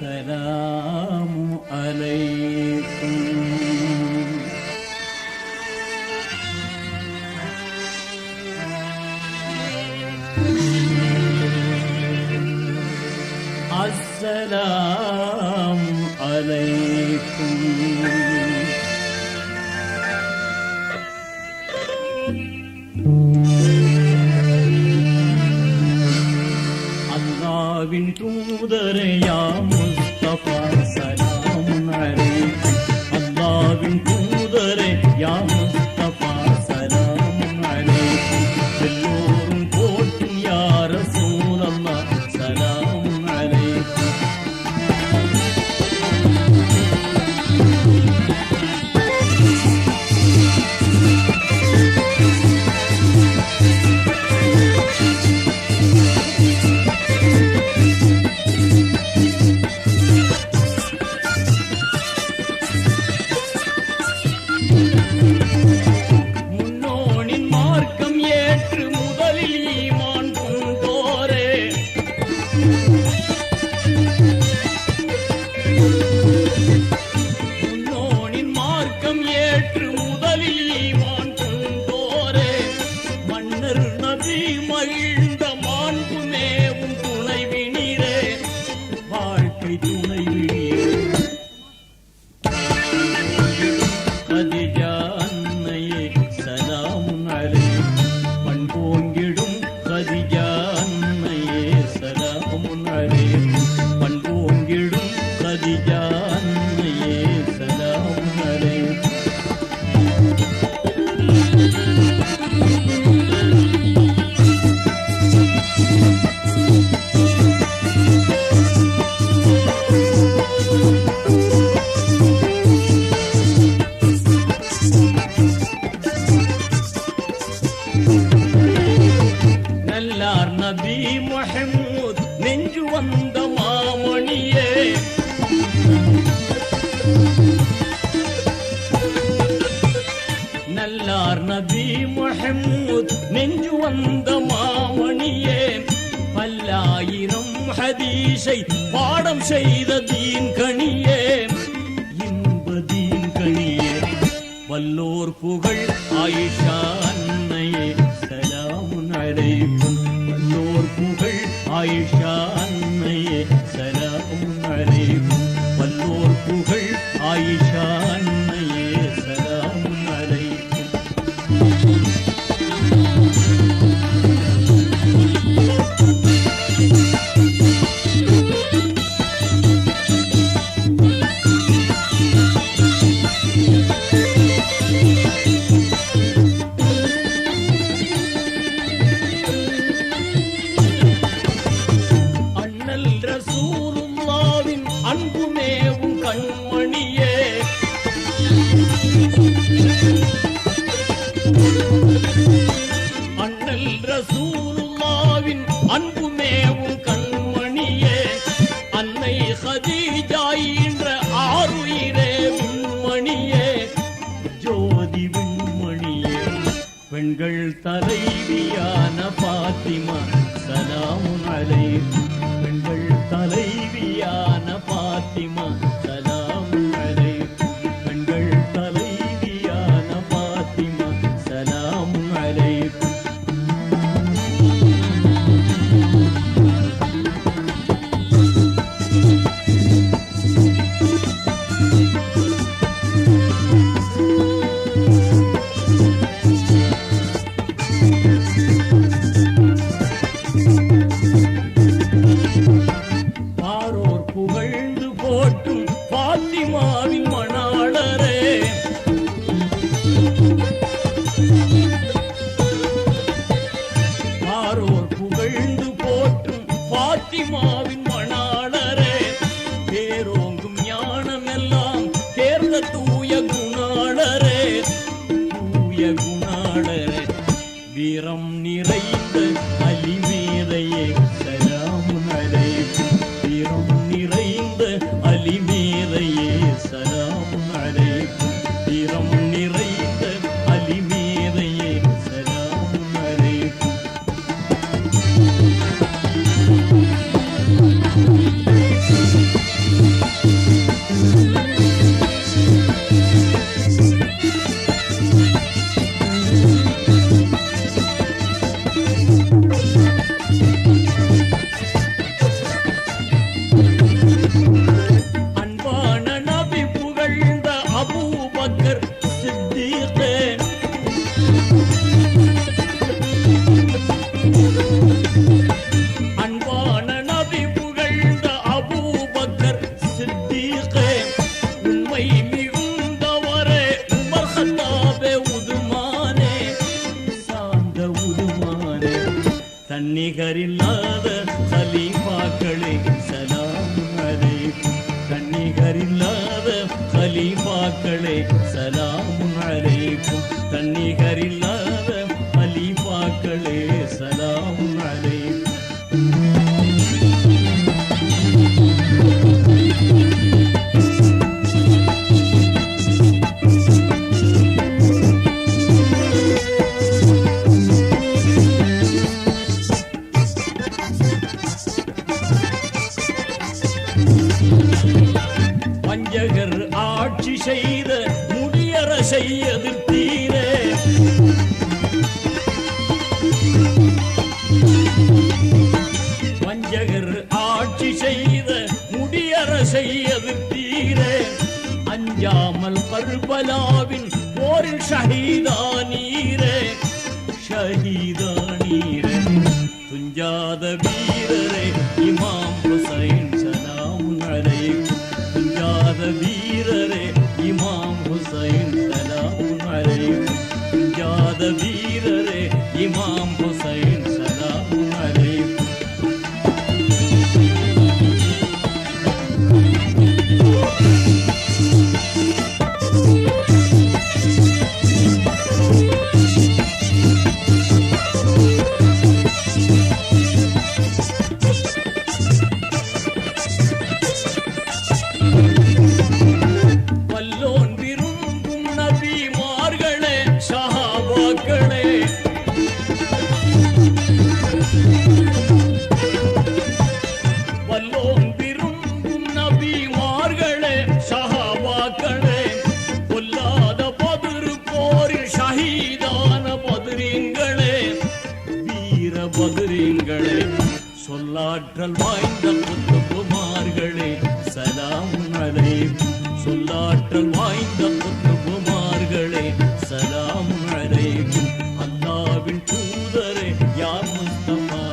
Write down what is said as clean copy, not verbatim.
السلام عليكم. السلام عليكم. அல்லாஹ்வின் தூதரே யா முஸ்தபா சலாம் அலைக்கும். அல்லாஹ்வின் தூதரே யா முஸ்தபா சலாம் அலைக்கும். எல்லோரும் போற்றும் யா ரசூலல்லாஹ் சலாம் அலைக்கும். முன்னோனின் மார்க்கம் ஏற்று முதலில் ஈமான் கொண்டோரே, முன்னோனின் மார்க்கம் ஏற்று முதலில் ஈமான் கொண்டோரே, மன்னர் நபி மகிழ்ந்த மாண்புமேவும் துணைவினிரே, வாழ்க்கை துணைவினிரே. கதிஜா அன்னையே சலாம் அலைக்கும். பண்போங்கிடும் கதிஜா அன்னையே சலாம் அலைக்கும். பண்போங்கிடும் கதிஜா அன்னையே சலாம் அலைக்கும். நல்லார் நபி முஹம்மத் நெஞ்சு வந்த மாமணியே, நல்லார் நபி முஹம்மத் நெஞ்சு வந்த மாமணியே, பல்லாயிரம் ஹதீஸை பாடம் செய்த தீன் கணியே, இன்ப தீன் கணியே. வல்லோர் புகழ் ஆயிஷா அன்னையே சலாம் அலைக்கும். வல்லோர் புகழ் ஆயிஷா அன்னையே சலாம் அலைக்கும். வல்லோர் புகழ் ஆயிஷா அன்னையே சலாம் அலைக்கும். அண்ணல் ரசூலுல்லாவின் அன்புமேவும் கண்மணியே, அண்ணல் ரசூலுல்லாவின் அன்புமேவும் கண்மணியே, அன்னை ஹதீஜா என்ற ஆருயிரே விண்மணியே, ஜோதி விண்மணியே. பெண்கள் தலைவியான பாத்திமா சலாம் அலைக்கும். பெண்கள் தலைவியான பாத்திமா சலாம் அலைக்கும். பெண்கள் தலைவியான பாத்திமா சலாம் அலைக்கும். தன்னிகரில்லாத கலீஃபாக்களே சலாம் அலைக்கும். தன்னிகரில்லாத கலீஃபாக்களே சலாம் அலைக்கும். தன்னிகரில்லாத கலீஃபாக்களே சலாம் அலைக்கும். வஞ்சகர் ஆட்சி செய்த முடியரசை எதிர்த்தீரே. வஞ்சகர் ஆட்சி செய்த முடியரசை எதிர்த்தீரே. அஞ்சாமல் கர்பலாவின் போரில் ஷஹீதானீரே. ஷஹீதானீரே துஞ்சாத வீரரே இமாம் ஹுசைன் சலாம் அலைக்கும். துஞ்சாத வீரரே இமாம் ஹுசைன் சலாம் அலைக்கும். துஞ்சாத வீரரே இமாம் ஹுசைன் சலாம் அலைக்கும். வல்லோன் விரும்பும் நபிமார்களே சஹாபாக்களே. வல்லோன் விரும்பும் நபிமார்களே சஹாபாக்களே. கொல்லாத பத்ரு போரில் ஷஹீதான பத்ரீங்களே. வீர பத்ரீங்களே சொல்லாற்றல் வாய்ந்த குத்துபுமார்களே சலாம் அலைக்கும். சொல்லாற்றல் வாய்ந்த குத்துபுமார்களே சலாம் அலைக்கும். அல்லாஹ்வின் தூதரே யா முஸ்தபா